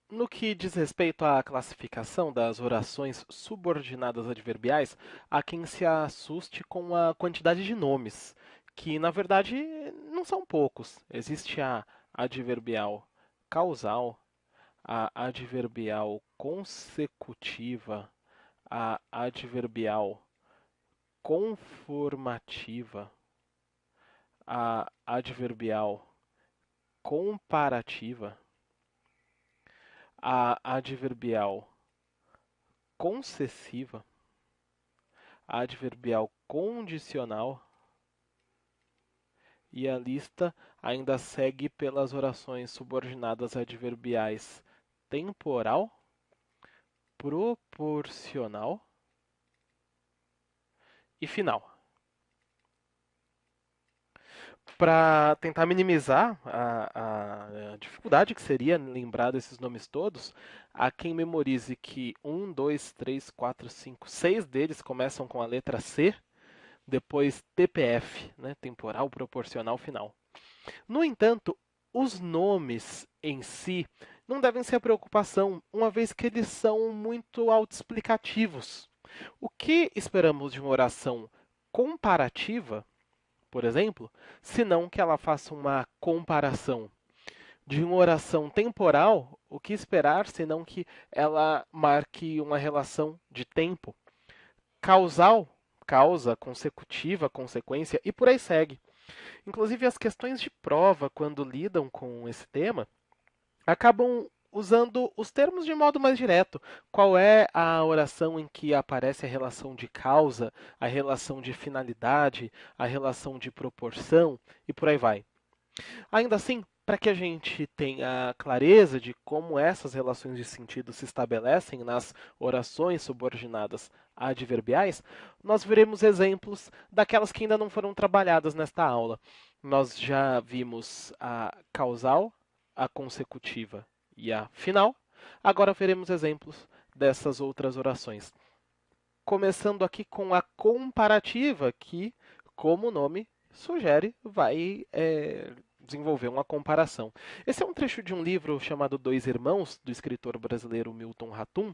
No que diz respeito à classificação das orações subordinadas adverbiais, há quem se assuste com a quantidade de nomes, que na verdade não são poucos. Existe a adverbial causal, a adverbial consecutiva, a adverbial conformativa, a adverbial comparativa, a adverbial concessiva, a adverbial condicional e a lista ainda segue pelas orações subordinadas adverbiais temporal, proporcional e final. Para tentar minimizar a dificuldade que seria lembrar desses nomes todos, há quem memorize que um, dois, três, quatro, cinco, seis deles começam com a letra C, depois TPF, né, temporal, proporcional, final. No entanto, os nomes em si não devem ser a preocupação, uma vez que eles são muito autoexplicativos. O que esperamos de uma oração comparativa, por exemplo, senão que ela faça uma comparação? De uma oração temporal, o que esperar senão que ela marque uma relação de tempo? Causal, causa, consecutiva, consequência e por aí segue. Inclusive, as questões de prova, quando lidam com esse tema, acabam usando os termos de modo mais direto. Qual é a oração em que aparece a relação de causa, a relação de finalidade, a relação de proporção e por aí vai. Ainda assim, para que a gente tenha clareza de como essas relações de sentido se estabelecem nas orações subordinadas adverbiais, nós veremos exemplos daquelas que ainda não foram trabalhadas nesta aula. Nós já vimos a causal, a consecutiva e a final. Agora veremos exemplos dessas outras orações. Começando aqui com a comparativa, que, como o nome sugere, vai desenvolver uma comparação. Esse é um trecho de um livro chamado Dois Irmãos, do escritor brasileiro Milton Ratum,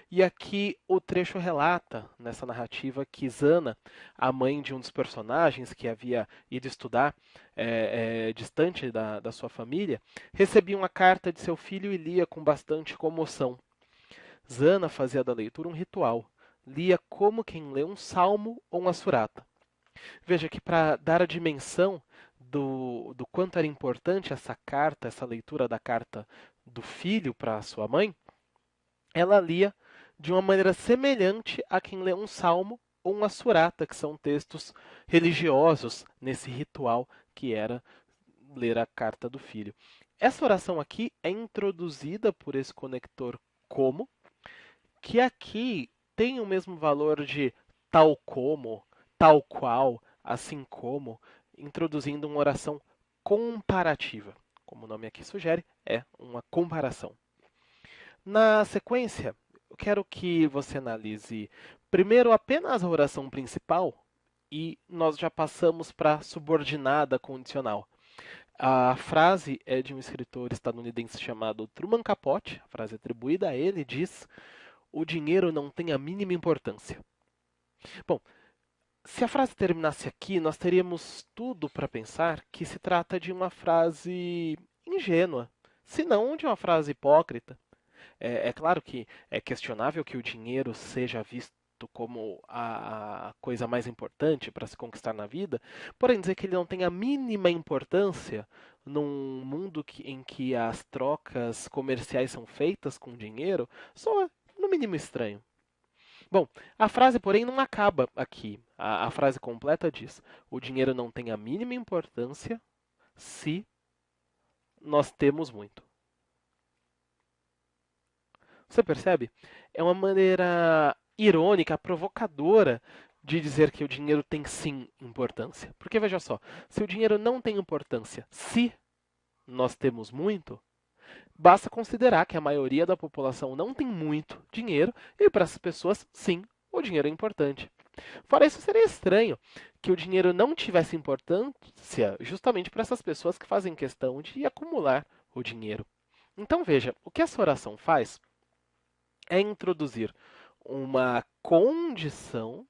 e aqui o trecho relata, nessa narrativa, que Zana, a mãe de um dos personagens que havia ido estudar distante da sua família, recebia uma carta de seu filho e lia com bastante comoção. Zana fazia da leitura um ritual. Lia como quem lê um salmo ou uma surata. Veja que para dar a dimensão do quanto era importante essa carta, essa leitura da carta do filho para sua mãe, ela lia de uma maneira semelhante a quem lê um salmo ou uma surata, que são textos religiosos nesse ritual que era ler a carta do filho. Essa oração aqui é introduzida por esse conector como, que aqui tem o mesmo valor de tal como, tal qual, assim como, introduzindo uma oração comparativa. Como o nome aqui sugere, é uma comparação. Na sequência, eu quero que você analise primeiro apenas a oração principal e nós já passamos para a subordinada condicional. A frase é de um escritor estadunidense chamado Truman Capote, a frase atribuída a ele diz: o dinheiro não tem a mínima importância. Bom, se a frase terminasse aqui, nós teríamos tudo para pensar que se trata de uma frase ingênua, se não de uma frase hipócrita. É claro que é questionável que o dinheiro seja visto como a coisa mais importante para se conquistar na vida, porém dizer que ele não tem a mínima importância num mundo em que as trocas comerciais são feitas com dinheiro, soa no mínimo estranho. Bom, a frase, porém, não acaba aqui. A frase completa diz: o dinheiro não tem a mínima importância se nós temos muito. Você percebe? É uma maneira irônica, provocadora de dizer que o dinheiro tem sim importância. Porque veja só, se o dinheiro não tem importância se nós temos muito, basta considerar que a maioria da população não tem muito dinheiro e para essas pessoas, sim, o dinheiro é importante. Fora isso, seria estranho que o dinheiro não tivesse importância justamente para essas pessoas que fazem questão de acumular o dinheiro. Então veja, o que essa oração faz é introduzir uma condição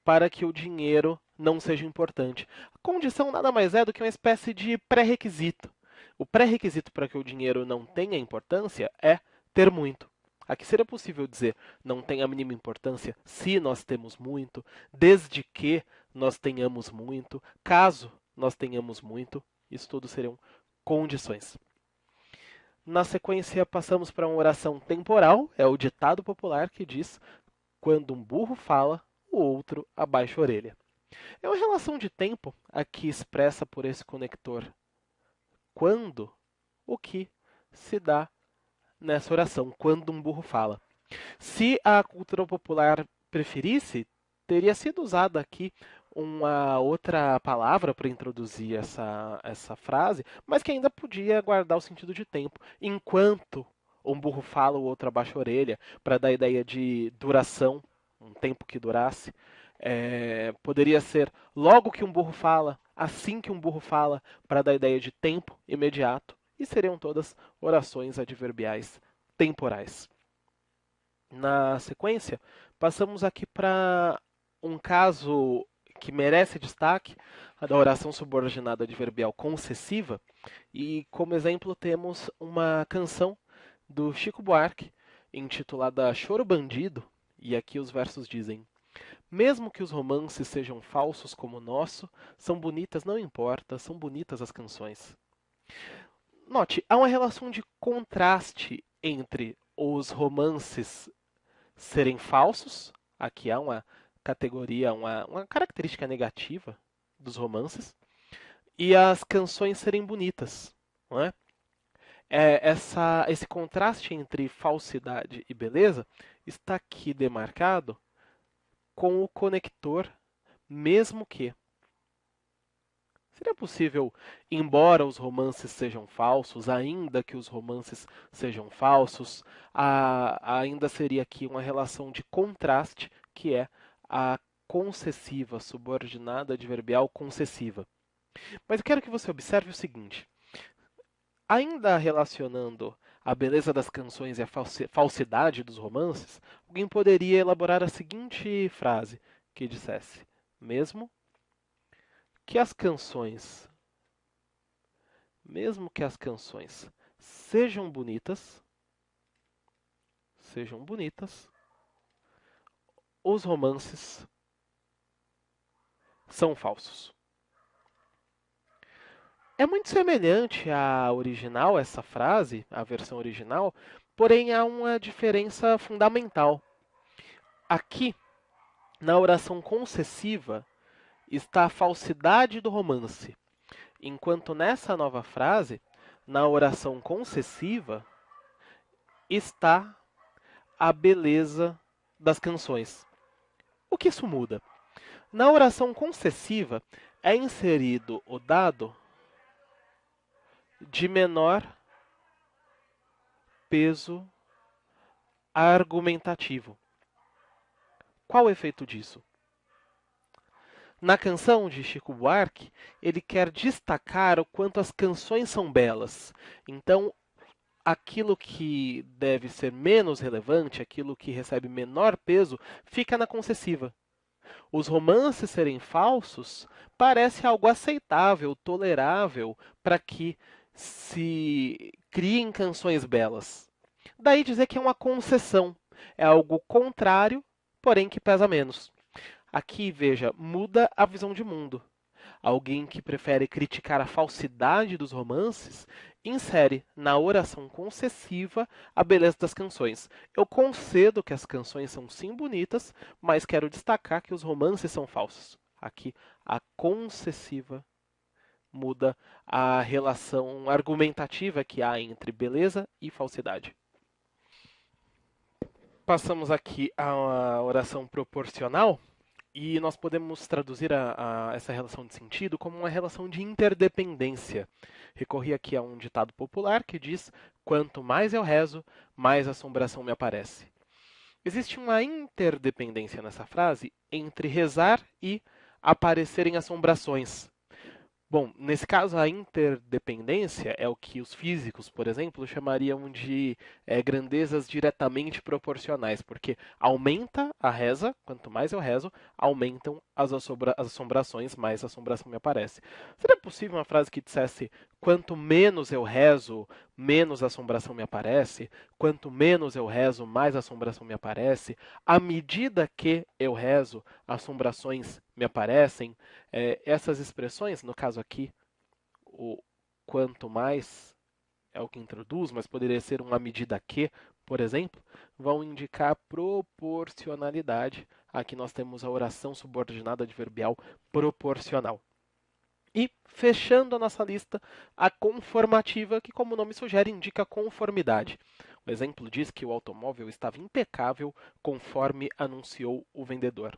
para que o dinheiro não seja importante. A condição nada mais é do que uma espécie de pré-requisito. O pré-requisito para que o dinheiro não tenha importância é ter muito. Aqui seria possível dizer não tem a mínima importância se nós temos muito, desde que nós tenhamos muito, caso nós tenhamos muito. Isso tudo seriam condições. Na sequência, passamos para uma oração temporal, é o ditado popular que diz: quando um burro fala, o outro abaixa a orelha. É uma relação de tempo aqui expressa por esse conector quando, o que se dá nessa oração, quando um burro fala. Se a cultura popular preferisse, teria sido usada aqui uma outra palavra para introduzir essa frase, mas que ainda podia guardar o sentido de tempo. Enquanto um burro fala, o outro abaixa a orelha, para dar a ideia de duração, um tempo que durasse. Poderia ser logo que um burro fala, assim que um burro fala, para dar a ideia de tempo imediato. E seriam todas orações adverbiais temporais. Na sequência, passamos aqui para um caso que merece destaque, a da oração subordinada adverbial concessiva, e como exemplo temos uma canção do Chico Buarque, intitulada Choro Bandido, e aqui os versos dizem: mesmo que os romances sejam falsos como o nosso, são bonitas, não importa, são bonitas as canções. Note, há uma relação de contraste entre os romances serem falsos, aqui há uma categoria, uma característica negativa dos romances, e as canções serem bonitas. Não é? Esse contraste entre falsidade e beleza está aqui demarcado com o conector mesmo que. Seria possível, embora os romances sejam falsos, ainda que os romances sejam falsos, ainda seria aqui uma relação de contraste, que é a concessiva, subordinada adverbial concessiva. Mas eu quero que você observe o seguinte: ainda relacionando a beleza das canções e a falsidade dos romances, alguém poderia elaborar a seguinte frase que dissesse: mesmo que as canções, mesmo que as canções sejam bonitas, os romances são falsos. É muito semelhante à original, essa frase, à versão original, porém há uma diferença fundamental. Aqui, na oração concessiva, está a falsidade do romance, enquanto nessa nova frase, na oração concessiva, está a beleza das canções. O que isso muda? Na oração concessiva, é inserido o dado de menor peso argumentativo. Qual o efeito disso? Na canção de Chico Buarque, ele quer destacar o quanto as canções são belas. Então, aquilo que deve ser menos relevante, aquilo que recebe menor peso, fica na concessiva. Os romances serem falsos parece algo aceitável, tolerável, para que se criem canções belas. Daí dizer que é uma concessão, é algo contrário, porém que pesa menos. Aqui, veja, muda a visão de mundo. Alguém que prefere criticar a falsidade dos romances insere na oração concessiva a beleza das canções. Eu concedo que as canções são sim bonitas, mas quero destacar que os romances são falsos. Aqui, a concessiva muda a relação argumentativa que há entre beleza e falsidade. Passamos aqui à oração proporcional. E nós podemos traduzir essa relação de sentido como uma relação de interdependência. Recorri aqui a um ditado popular que diz: quanto mais eu rezo, mais assombração me aparece. Existe uma interdependência nessa frase entre rezar e aparecerem assombrações. Bom, nesse caso, a interdependência é o que os físicos, por exemplo, chamariam de grandezas diretamente proporcionais, porque aumenta a reza, quanto mais eu rezo, aumentam as assombrações, mais assombração me aparece. Seria possível uma frase que dissesse: quanto menos eu rezo, menos assombração me aparece, quanto menos eu rezo, mais assombração me aparece, à medida que eu rezo, assombrações me aparecem? Essas expressões, no caso aqui, o quanto mais é o que introduz, mas poderia ser uma medida que, por exemplo, vão indicar proporcionalidade. Aqui nós temos a oração subordinada adverbial proporcional. E, fechando a nossa lista, a conformativa, que, como o nome sugere, indica conformidade. O exemplo diz que o automóvel estava impecável conforme anunciou o vendedor.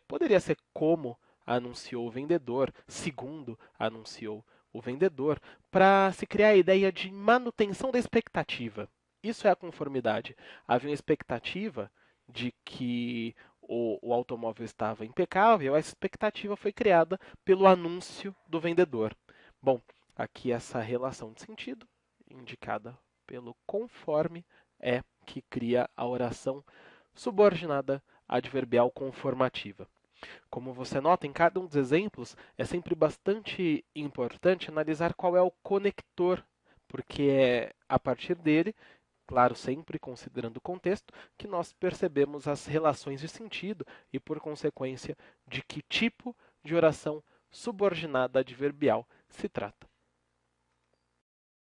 Poderia ser como anunciou o vendedor, segundo anunciou o vendedor, para se criar a ideia de manutenção da expectativa. Isso é a conformidade. Havia uma expectativa de que o automóvel estava impecável, a expectativa foi criada pelo anúncio do vendedor. Bom, aqui essa relação de sentido, indicada pelo conforme, é que cria a oração subordinada adverbial conformativa. Como você nota, em cada um dos exemplos, é sempre bastante importante analisar qual é o conector, porque é a partir dele, claro, sempre considerando o contexto, que nós percebemos as relações de sentido e, por consequência, de que tipo de oração subordinada adverbial se trata.